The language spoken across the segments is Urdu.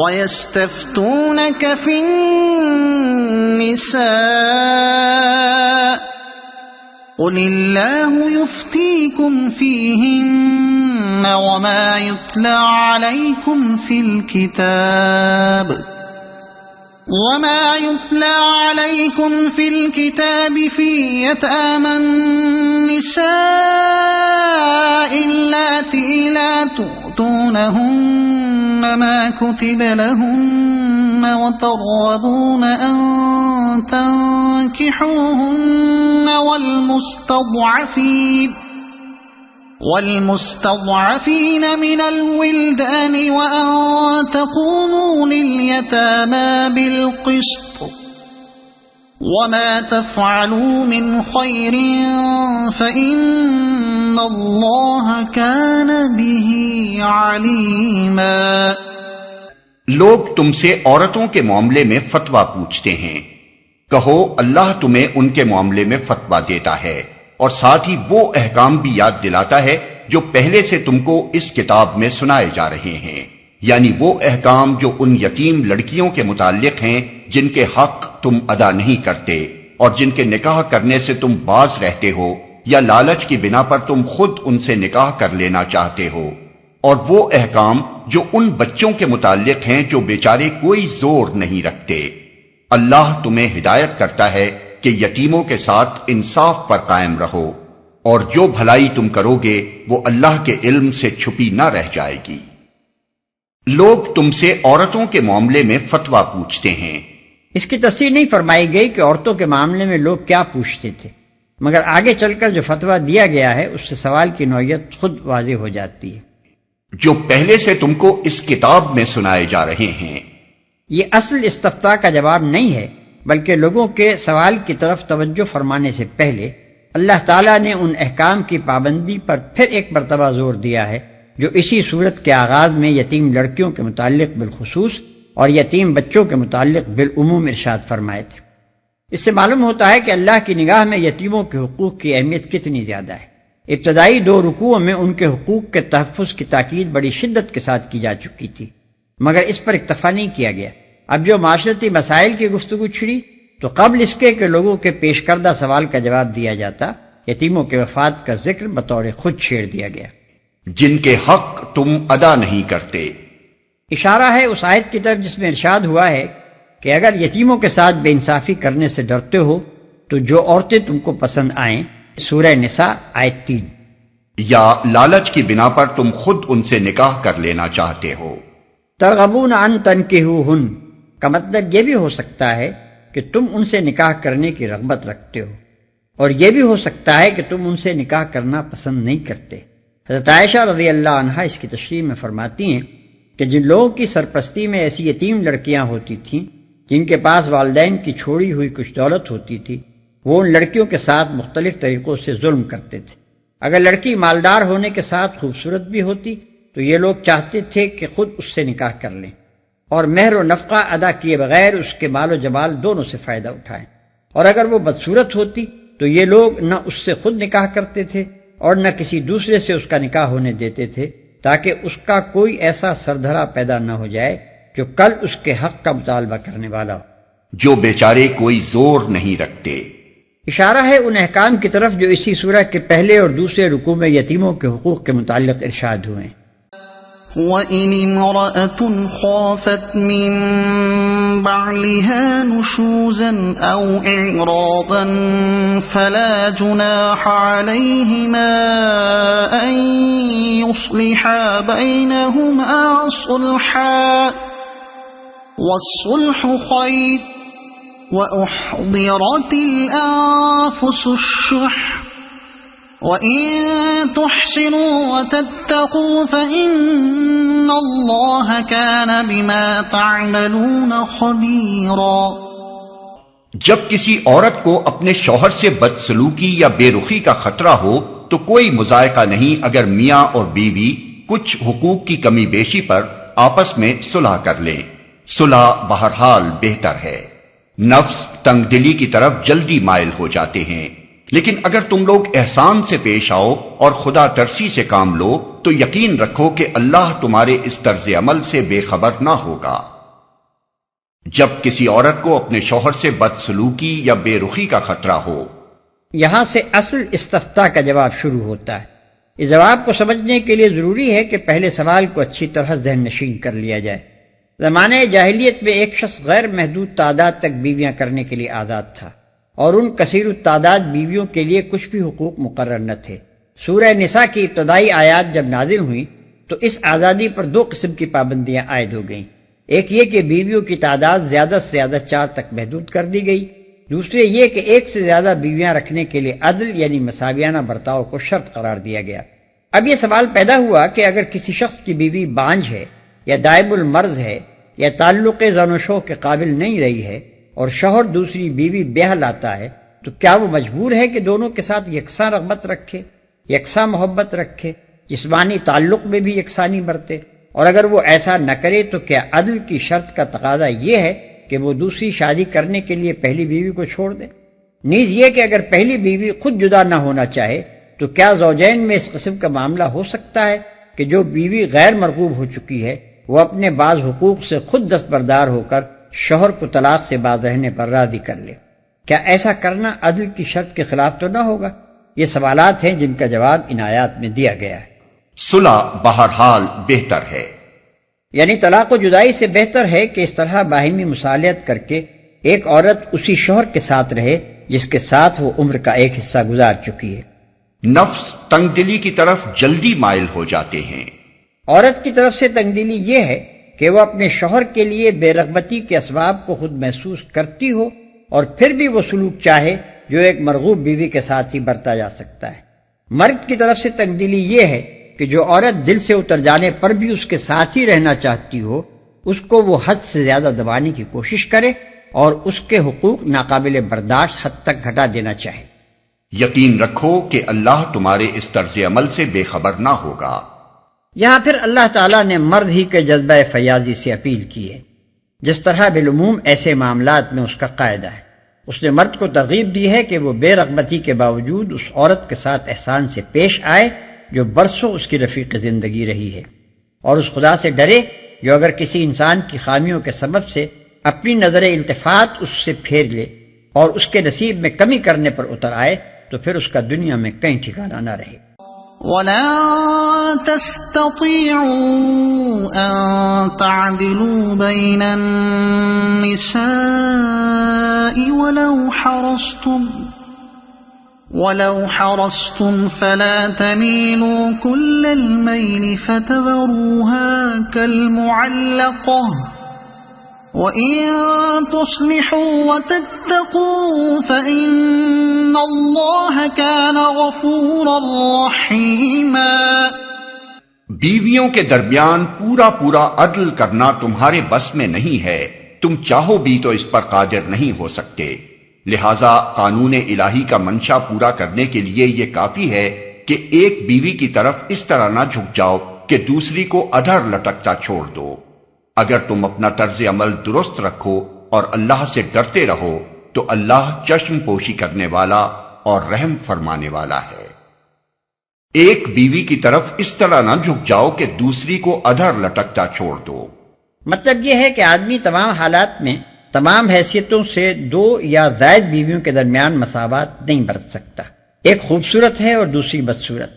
وَيَسْتَفْتُونَكَ فِي النِّسَاءِ قُلِ اللَّهُ يُفْتِيكُمْ فِيهِنَّ وَمَا يُتْلَى عَلَيْكُمْ فِي الْكِتَابِ فِي يَتَامَى النِّسَاءِ اللَّاتِي لَا تُؤْتُونَهُنَّ مَا كُتِبَ لَهُنَّ وَتَرْغَبُونَ أَن تَنكِحُوهُنَّ والمستضعفين من الولدان وأن تقوموا لليتامى بالقسط وما تفعلوا من خير فإن الله كان به عليما۔ لوگ تم سے عورتوں کے معاملے میں فتویٰ پوچھتے ہیں، کہو اللہ تمہیں ان کے معاملے میں فتویٰ دیتا ہے اور ساتھ ہی وہ احکام بھی یاد دلاتا ہے جو پہلے سے تم کو اس کتاب میں سنائے جا رہے ہیں، یعنی وہ احکام جو ان یتیم لڑکیوں کے متعلق ہیں جن کے حق تم ادا نہیں کرتے اور جن کے نکاح کرنے سے تم باز رہتے ہو یا لالچ کی بنا پر تم خود ان سے نکاح کر لینا چاہتے ہو، اور وہ احکام جو ان بچوں کے متعلق ہیں جو بیچارے کوئی زور نہیں رکھتے۔ اللہ تمہیں ہدایت کرتا ہے کہ یتیموں کے ساتھ انصاف پر قائم رہو، اور جو بھلائی تم کرو گے وہ اللہ کے علم سے چھپی نہ رہ جائے گی۔ لوگ تم سے عورتوں کے معاملے میں فتویٰ پوچھتے ہیں۔ اس کی تفصیل نہیں فرمائی گئی کہ عورتوں کے معاملے میں لوگ کیا پوچھتے تھے، مگر آگے چل کر جو فتویٰ دیا گیا ہے اس سے سوال کی نوعیت خود واضح ہو جاتی ہے۔ جو پہلے سے تم کو اس کتاب میں سنائے جا رہے ہیں۔ یہ اصل استفتاء کا جواب نہیں ہے، بلکہ لوگوں کے سوال کی طرف توجہ فرمانے سے پہلے اللہ تعالیٰ نے ان احکام کی پابندی پر پھر ایک مرتبہ زور دیا ہے جو اسی صورت کے آغاز میں یتیم لڑکیوں کے متعلق بالخصوص اور یتیم بچوں کے متعلق بالعموم ارشاد فرمائے تھے۔ اس سے معلوم ہوتا ہے کہ اللہ کی نگاہ میں یتیموں کے حقوق کی اہمیت کتنی زیادہ ہے۔ ابتدائی 2 رکوعوں میں ان کے حقوق کے تحفظ کی تاکید بڑی شدت کے ساتھ کی جا چکی تھی، مگر اس پر اکتفا نہیں کیا گیا۔ اب جو معاشرتی مسائل کی گفتگو چھڑی تو قبل اس کے کہ لوگوں کے پیش کردہ سوال کا جواب دیا جاتا، یتیموں کے وفات کا ذکر بطور خود چھیڑ دیا گیا۔ جن کے حق تم ادا نہیں کرتے۔ اشارہ ہے اس آیت کی طرف جس میں ارشاد ہوا ہے کہ اگر یتیموں کے ساتھ بے انصافی کرنے سے ڈرتے ہو تو جو عورتیں تم کو پسند آئیں، سورہ نساء آیت 3۔ یا لالچ کی بنا پر تم خود ان سے نکاح کر لینا چاہتے ہو۔ ترغبون ان تنکحوہن کا مطلب یہ بھی ہو سکتا ہے کہ تم ان سے نکاح کرنے کی رغبت رکھتے ہو، اور یہ بھی ہو سکتا ہے کہ تم ان سے نکاح کرنا پسند نہیں کرتے۔ حضرت عائشہ رضی اللہ عنہا اس کی تشریح میں فرماتی ہیں کہ جن لوگوں کی سرپرستی میں ایسی یتیم لڑکیاں ہوتی تھیں جن کے پاس والدین کی چھوڑی ہوئی کچھ دولت ہوتی تھی، وہ ان لڑکیوں کے ساتھ مختلف طریقوں سے ظلم کرتے تھے۔ اگر لڑکی مالدار ہونے کے ساتھ خوبصورت بھی ہوتی تو یہ لوگ چاہتے تھے کہ خود اس سے نکاح کر لیں اور مہر و نفقہ ادا کیے بغیر اس کے مال و جمال دونوں سے فائدہ اٹھائیں، اور اگر وہ بدصورت ہوتی تو یہ لوگ نہ اس سے خود نکاح کرتے تھے اور نہ کسی دوسرے سے اس کا نکاح ہونے دیتے تھے تاکہ اس کا کوئی ایسا سردھرا پیدا نہ ہو جائے جو کل اس کے حق کا مطالبہ کرنے والا ہو، جو بیچارے کوئی زور نہیں رکھتے۔ اشارہ ہے ان احکام کی طرف جو اسی سورہ کے پہلے اور دوسرے رکوع میں یتیموں کے حقوق کے متعلق ارشاد ہوئے ہیں۔ وَإِنِ امْرَأَةٌ خَافَتْ مِن بَعْلِهَا نُشُوزًا أَوْ إِعْرَاضًا فَلَا جُنَاحَ عَلَيْهِمَا أَن يُصْلِحَا بَيْنَهُمَا صُلْحًا وَالصُّلْحُ خَيْرٌ وَأُحْضِرَتِ الْأَنفُسُ الشُّحَّ وَإِن تُحْسِنُوا وَتَتَّقُوا فَإِنَّ اللَّهَ كَانَ بِمَا تَعْمَلُونَ خَبِيرًا۔ جب کسی عورت کو اپنے شوہر سے بدسلوکی یا بے رخی کا خطرہ ہو تو کوئی مذائقہ نہیں اگر میاں اور بیوی کچھ حقوق کی کمی بیشی پر آپس میں صلح کر لیں۔ صلح بہرحال بہتر ہے۔ نفس تنگ دلی کی طرف جلدی مائل ہو جاتے ہیں، لیکن اگر تم لوگ احسان سے پیش آؤ اور خدا ترسی سے کام لو تو یقین رکھو کہ اللہ تمہارے اس طرز عمل سے بے خبر نہ ہوگا۔ جب کسی عورت کو اپنے شوہر سے بدسلوکی یا بے رخی کا خطرہ ہو، یہاں سے اصل استفتاء کا جواب شروع ہوتا ہے۔ اس جواب کو سمجھنے کے لیے ضروری ہے کہ پہلے سوال کو اچھی طرح ذہن نشین کر لیا جائے۔ زمانہ جاہلیت میں ایک شخص غیر محدود تعداد تک بیویاں کرنے کے لیے آزاد تھا، اور ان کثیر التعداد بیویوں کے لیے کچھ بھی حقوق مقرر نہ تھے۔ سورہ نساء کی ابتدائی آیات جب نازل ہوئیں تو اس آزادی پر دو قسم کی پابندیاں عائد ہو گئیں۔ ایک یہ کہ بیویوں کی تعداد زیادہ سے زیادہ 4 تک محدود کر دی گئی، دوسرے یہ کہ ایک سے زیادہ بیویاں رکھنے کے لیے عدل یعنی مساویانہ برتاؤ کو شرط قرار دیا گیا۔ اب یہ سوال پیدا ہوا کہ اگر کسی شخص کی بیوی بانجھ ہے یا دائم المرض ہے یا تعلق زن و شو کے قابل نہیں رہی ہے اور شوہر دوسری بیوی بیاہ لاتا ہے تو کیا وہ مجبور ہے کہ دونوں کے ساتھ یکساں رغبت رکھے، یکساں محبت رکھے، جسمانی تعلق میں بھی یکسانی برتے؟ اور اگر وہ ایسا نہ کرے تو کیا عدل کی شرط کا تقاضا یہ ہے کہ وہ دوسری شادی کرنے کے لیے پہلی بیوی کو چھوڑ دے؟ نیز یہ کہ اگر پہلی بیوی خود جدا نہ ہونا چاہے تو کیا زوجین میں اس قسم کا معاملہ ہو سکتا ہے کہ جو بیوی غیر مرغوب ہو چکی ہے وہ اپنے بعض حقوق سے خود دستبردار ہو کر شوہر کو طلاق سے باز رہنے پر راضی کر لے؟ کیا ایسا کرنا عدل کی شرط کے خلاف تو نہ ہوگا؟ یہ سوالات ہیں جن کا جواب ان آیات میں دیا گیا ہے۔ صلح بہرحال بہتر ہے، یعنی طلاق و جدائی سے بہتر ہے کہ اس طرح باہمی مصالحت کر کے ایک عورت اسی شوہر کے ساتھ رہے جس کے ساتھ وہ عمر کا ایک حصہ گزار چکی ہے۔ نفس تنگ دلی کی طرف جلدی مائل ہو جاتے ہیں۔ عورت کی طرف سے تنگ دلی یہ ہے کہ وہ اپنے شوہر کے لیے بے رغبتی کے اسباب کو خود محسوس کرتی ہو اور پھر بھی وہ سلوک چاہے جو ایک مرغوب بیوی کے ساتھ ہی برتا جا سکتا ہے۔ مرد کی طرف سے تنگ دلی یہ ہے کہ جو عورت دل سے اتر جانے پر بھی اس کے ساتھ ہی رہنا چاہتی ہو اس کو وہ حد سے زیادہ دبانے کی کوشش کرے اور اس کے حقوق ناقابل برداشت حد تک گھٹا دینا چاہے۔ یقین رکھو کہ اللہ تمہارے اس طرز عمل سے بے خبر نہ ہوگا۔ یہاں پھر اللہ تعالیٰ نے مرد ہی کے جذبہ فیاضی سے اپیل کی ہے، جس طرح بالعموم ایسے معاملات میں اس کا قاعدہ ہے۔ اس نے مرد کو ترغیب دی ہے کہ وہ بے رغبتی کے باوجود اس عورت کے ساتھ احسان سے پیش آئے جو برسوں اس کی رفیق زندگی رہی ہے، اور اس خدا سے ڈرے جو اگر کسی انسان کی خامیوں کے سبب سے اپنی نظر التفات اس سے پھیر لے اور اس کے نصیب میں کمی کرنے پر اتر آئے تو پھر اس کا دنیا میں کہیں ٹھکانہ نہ رہے۔ وَلَن تَسْتَطِيعُوا أَن تَعْدِلُوا بَيْنَ النِّسَاءِ وَلَوْ حَرَصْتُمْ فَلَا تَمِيلُوا كُلَّ الْمَيْلِ فَتَذَرُوهَا كَالْمُعَلَّقَةِ وَإِن تُصْلِحُوا وَتَتَّقُوا فَإِنَّ اللَّهَ كَانَ غَفُورًا رَحِيمًا۔ بیویوں کے درمیان پورا عدل کرنا تمہارے بس میں نہیں ہے، تم چاہو بھی تو اس پر قادر نہیں ہو سکتے، لہذا قانون الہی کا منشا پورا کرنے کے لیے یہ کافی ہے کہ ایک بیوی کی طرف اس طرح نہ جھک جاؤ کہ دوسری کو ادھر لٹکتا چھوڑ دو۔ اگر تم اپنا طرز عمل درست رکھو اور اللہ سے ڈرتے رہو تو اللہ چشم پوشی کرنے والا اور رحم فرمانے والا ہے۔ ایک بیوی کی طرف اس طرح نہ جھک جاؤ کہ دوسری کو ادھر لٹکتا چھوڑ دو۔ مطلب یہ ہے کہ آدمی تمام حالات میں تمام حیثیتوں سے 2 یا زائد بیویوں کے درمیان مساوات نہیں برت سکتا۔ ایک خوبصورت ہے اور دوسری بدصورت،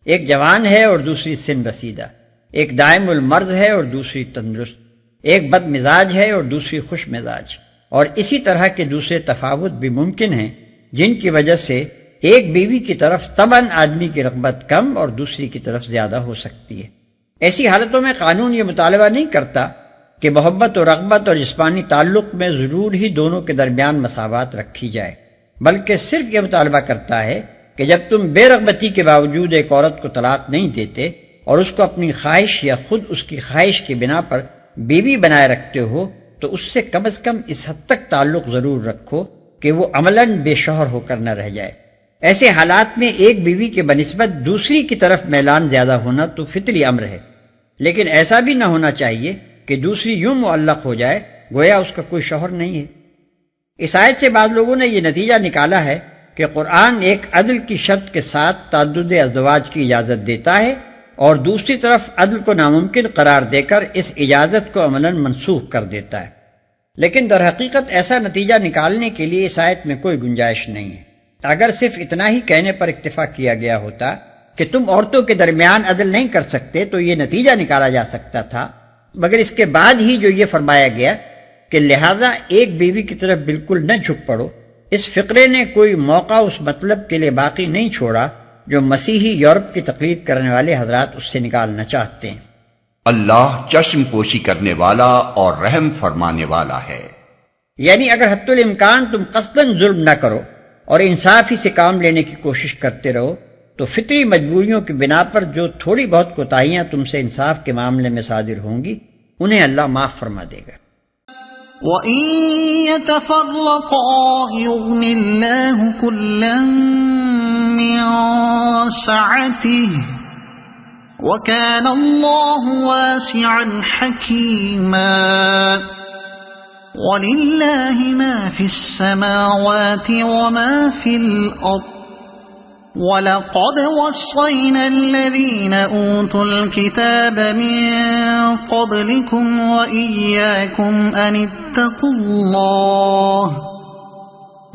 ایک جوان ہے اور دوسری سن رسیدہ، ایک دائم المرض ہے اور دوسری تندرست، ایک بد مزاج ہے اور دوسری خوش مزاج، اور اسی طرح کے دوسرے تفاوت بھی ممکن ہیں جن کی وجہ سے ایک بیوی کی طرف طبعاً آدمی کی رغبت کم اور دوسری کی طرف زیادہ ہو سکتی ہے۔ ایسی حالتوں میں قانون یہ مطالبہ نہیں کرتا کہ محبت و رغبت اور جسمانی تعلق میں ضرور ہی دونوں کے درمیان مساوات رکھی جائے، بلکہ صرف یہ مطالبہ کرتا ہے کہ جب تم بے رغبتی کے باوجود ایک عورت کو طلاق نہیں دیتے اور اس کو اپنی خواہش یا خود اس کی خواہش کی بنا پر بیوی بنائے رکھتے ہو تو اس سے کم از کم اس حد تک تعلق ضرور رکھو کہ وہ عملاً بے شوہر ہو کر نہ رہ جائے۔ ایسے حالات میں ایک بیوی کے بنسبت دوسری کی طرف میلان زیادہ ہونا تو فطری امر ہے، لیکن ایسا بھی نہ ہونا چاہیے کہ دوسری یوں معلق ہو جائے گویا اس کا کوئی شوہر نہیں ہے۔ اس آیت سے بعض لوگوں نے یہ نتیجہ نکالا ہے کہ کہ قرآن ایک عدل کی شرط کے ساتھ تعدد ازدواج کی اجازت دیتا ہے اور دوسری طرف عدل کو ناممکن قرار دے کر اس اجازت کو عملاً منسوخ کر دیتا ہے۔ لیکن در حقیقت ایسا نتیجہ نکالنے کے لیے اس آیت میں کوئی گنجائش نہیں ہے۔ اگر صرف اتنا ہی کہنے پر اکتفا کیا گیا ہوتا کہ تم عورتوں کے درمیان عدل نہیں کر سکتے تو یہ نتیجہ نکالا جا سکتا تھا، مگر اس کے بعد ہی جو یہ فرمایا گیا کہ لہذا ایک بیوی کی طرف بالکل نہ جھک پڑو، اس فقرے نے کوئی موقع اس مطلب کے لیے باقی نہیں چھوڑا جو مسیحی یورپ کی تقلید کرنے والے حضرات اس سے نکالنا چاہتے ہیں۔ اللہ چشم پوشی کرنے والا اور رحم فرمانے والا ہے۔ یعنی اگر حتی الامکان تم قصداً ظلم نہ کرو اور انصافی سے کام لینے کی کوشش کرتے رہو تو فطری مجبوریوں کی بنا پر جو تھوڑی بہت کوتاہیاں تم سے انصاف کے معاملے میں صادر ہوں گی انہیں اللہ معاف فرما دے گا۔ وَإِن يَتَفَرَّقَا يُغْنِ اللَّهُ كُلًّا مِّن سَعَتِهِ وَكَانَ اللَّهُ وَاسِعًا حَكِيمًا وَلِلَّهِ مَا فِي السَّمَاوَاتِ وَمَا فِي الْأَرْضِ وَلَقَدْ وَصَّيْنَا الَّذِينَ أُوتُوا الْكِتَابَ مِن قَبْلِكُمْ وَإِيَّاكُمْ أَنِ اتَّقُوا اللَّهَ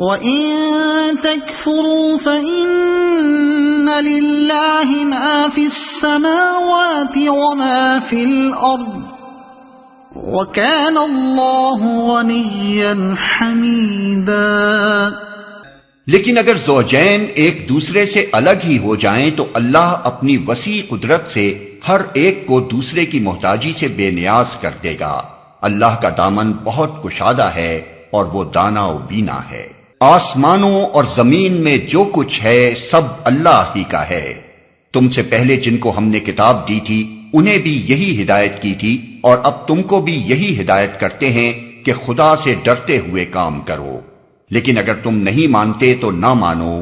وَإِن تَكْفُرُوا فَإِنَّ لِلَّهِ مَا فِي السَّمَاوَاتِ وَمَا فِي الْأَرْضِ وَكَانَ اللَّهُ غَنِيًّا حَمِيدًا۔ لیکن اگر زوجین ایک دوسرے سے الگ ہی ہو جائیں تو اللہ اپنی وسیع قدرت سے ہر ایک کو دوسرے کی محتاجی سے بے نیاز کر دے گا۔ اللہ کا دامن بہت کشادہ ہے اور وہ دانا و بینا ہے۔ آسمانوں اور زمین میں جو کچھ ہے سب اللہ ہی کا ہے۔ تم سے پہلے جن کو ہم نے کتاب دی تھی انہیں بھی یہی ہدایت کی تھی اور اب تم کو بھی یہی ہدایت کرتے ہیں کہ خدا سے ڈرتے ہوئے کام کرو۔ لیکن اگر تم نہیں مانتے تو نہ مانو،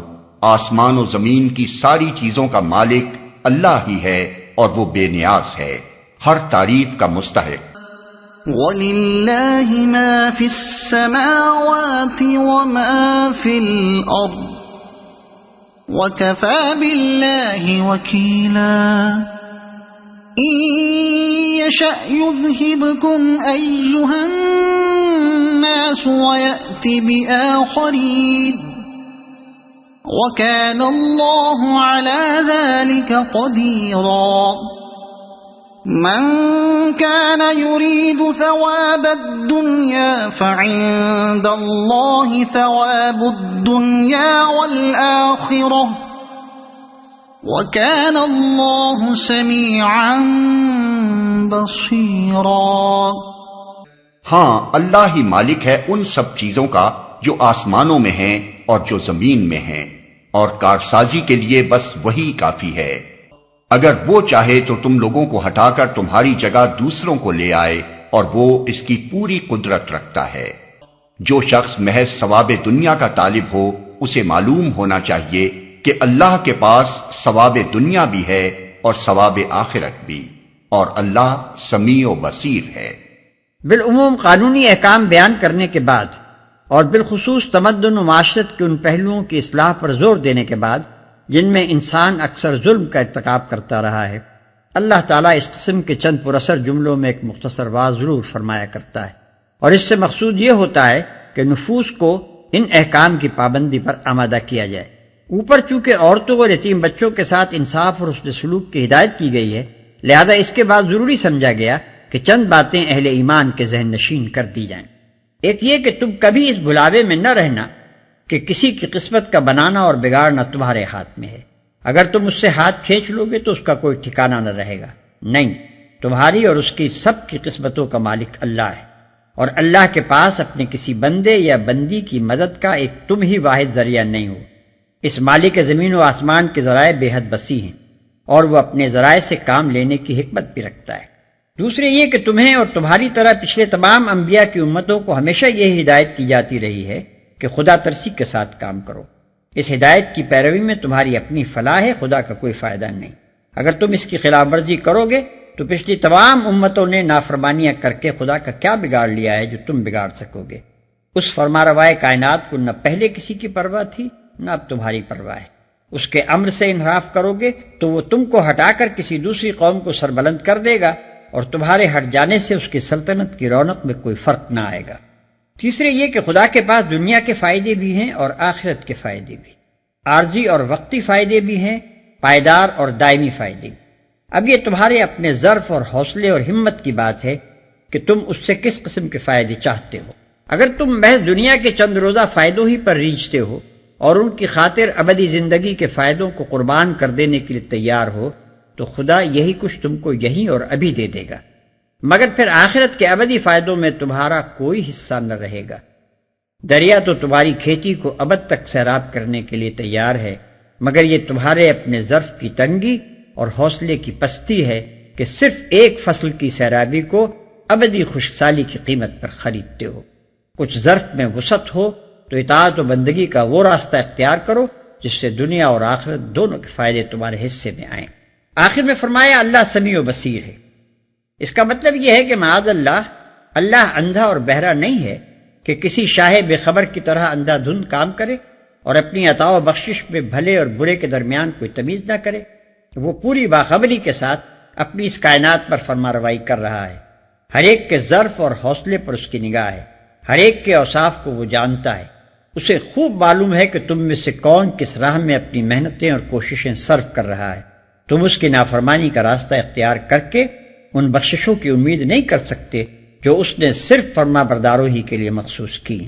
آسمان و زمین کی ساری چیزوں کا مالک اللہ ہی ہے اور وہ بے نیاز ہے، ہر تعریف کا مستحق۔ وَلِلَّهِ مَا فِي السَّمَاوَاتِ وَمَا فِي الْأَرْضِ وَكَفَى بِاللَّهِ وَكِيلًا إِن يَشَأْ يُذْهِبْكُمْ أَيُّهَا النَّاسُ وَيَأْتِ بِآخَرِينَ وَكَانَ اللَّهُ عَلَى ذَلِكَ قَدِيرًا۔ من كان يريد ثواب الدنيا فعند الله ثواب الدنيا والآخرة وكان الله سميعا بصيرا۔ ہاں، اللہ ہی مالک ہے ان سب چیزوں کا جو آسمانوں میں ہیں اور جو زمین میں ہیں، اور کارسازی کے لیے بس وہی کافی ہے۔ اگر وہ چاہے تو تم لوگوں کو ہٹا کر تمہاری جگہ دوسروں کو لے آئے اور وہ اس کی پوری قدرت رکھتا ہے۔ جو شخص محض ثواب دنیا کا طالب ہو اسے معلوم ہونا چاہیے کہ اللہ کے پاس ثواب دنیا بھی ہے اور ثواب آخرت بھی، اور اللہ سمیع و بصیر ہے۔ بالعموم قانونی احکام بیان کرنے کے بعد اور بالخصوص تمدن و معاشرت کے ان پہلوؤں کی اصلاح پر زور دینے کے بعد جن میں انسان اکثر ظلم کا ارتکاب کرتا رہا ہے، اللہ تعالیٰ اس قسم کے چند پراثر جملوں میں ایک مختصر واضح ضرور فرمایا کرتا ہے، اور اس سے مقصود یہ ہوتا ہے کہ نفوس کو ان احکام کی پابندی پر آمادہ کیا جائے۔ اوپر چونکہ عورتوں اور یتیم بچوں کے ساتھ انصاف اور حسن سلوک کی ہدایت کی گئی ہے، لہذا اس کے بعد ضروری سمجھا گیا کہ چند باتیں اہل ایمان کے ذہن نشین کر دی جائیں۔ ایک یہ کہ تم کبھی اس بھلاوے میں نہ رہنا کہ کسی کی قسمت کا بنانا اور بگاڑنا تمہارے ہاتھ میں ہے۔ اگر تم اس سے ہاتھ کھینچ لو گے تو اس کا کوئی ٹھکانہ نہ رہے گا۔ نہیں، تمہاری اور اس کی سب کی قسمتوں کا مالک اللہ ہے، اور اللہ کے پاس اپنے کسی بندے یا بندی کی مدد کا ایک تم ہی واحد ذریعہ نہیں ہو۔ اس مالک زمین و آسمان کے ذرائع بے حد وسیع ہیں، اور وہ اپنے ذرائع سے کام لینے کی حکمت بھی رکھتا ہے۔ دوسرے یہ کہ تمہیں اور تمہاری طرح پچھلے تمام انبیاء کی امتوں کو ہمیشہ یہ ہدایت کی جاتی رہی ہے کہ خدا ترسی کے ساتھ کام کرو۔ اس ہدایت کی پیروی میں تمہاری اپنی فلاح ہے، خدا کا کوئی فائدہ نہیں۔ اگر تم اس کی خلاف ورزی کرو گے تو پچھلی تمام امتوں نے نافرمانیاں کر کے خدا کا کیا بگاڑ لیا ہے جو تم بگاڑ سکو گے۔ اس فرماروائے کائنات کو نہ پہلے کسی کی پرواہ تھی نہ اب تمہاری پرواہ ہے۔ اس کے امر سے انحراف کرو گے تو وہ تم کو ہٹا کر کسی دوسری قوم کو سربلند کر دے گا، اور تمہارے ہٹ جانے سے اس کی سلطنت کی رونق میں کوئی فرق نہ آئے گا۔ تیسرے یہ کہ خدا کے پاس دنیا کے فائدے بھی ہیں اور آخرت کے فائدے بھی، عارضی اور وقتی فائدے بھی ہیں، پائیدار اور دائمی فائدے بھی۔ اب یہ تمہارے اپنے ظرف اور حوصلے اور ہمت کی بات ہے کہ تم اس سے کس قسم کے فائدے چاہتے ہو۔ اگر تم محض دنیا کے چند روزہ فائدوں ہی پر ریجھتے ہو اور ان کی خاطر ابدی زندگی کے فائدوں کو قربان کر دینے کے لیے تیار ہو تو خدا یہی کچھ تم کو یہیں اور ابھی دے دے گا، مگر پھر آخرت کے ابدی فائدوں میں تمہارا کوئی حصہ نہ رہے گا۔ دریا تو تمہاری کھیتی کو ابد تک سیراب کرنے کے لیے تیار ہے، مگر یہ تمہارے اپنے ظرف کی تنگی اور حوصلے کی پستی ہے کہ صرف ایک فصل کی سیرابی کو ابدی خشکسالی کی قیمت پر خریدتے ہو۔ کچھ ظرف میں وسعت ہو تو اطاعت و بندگی کا وہ راستہ اختیار کرو جس سے دنیا اور آخرت دونوں کے فائدے تمہارے حصے میں آئیں۔ آخر میں فرمایا اللہ سمیع و بصیر ہے۔ اس کا مطلب یہ ہے کہ معاذ اللہ اندھا اور بہرا نہیں ہے کہ کسی شاہ بے خبر کی طرح اندھا دھند کام کرے اور اپنی عطا و بخشش میں بھلے اور برے کے درمیان کوئی تمیز نہ کرے۔ وہ پوری باخبری کے ساتھ اپنی اس کائنات پر فرما روائی کر رہا ہے۔ ہر ایک کے ظرف اور حوصلے پر اس کی نگاہ ہے، ہر ایک کے اوصاف کو وہ جانتا ہے۔ اسے خوب معلوم ہے کہ تم میں سے کون کس راہ میں اپنی محنتیں اور کوششیں صرف کر رہا ہے۔ تم اس کی نافرمانی کا راستہ اختیار کر کے ان بخششوں کی امید نہیں کر سکتے جو اس نے صرف فرما برداروں ہی کے لیے مخصوص کی۔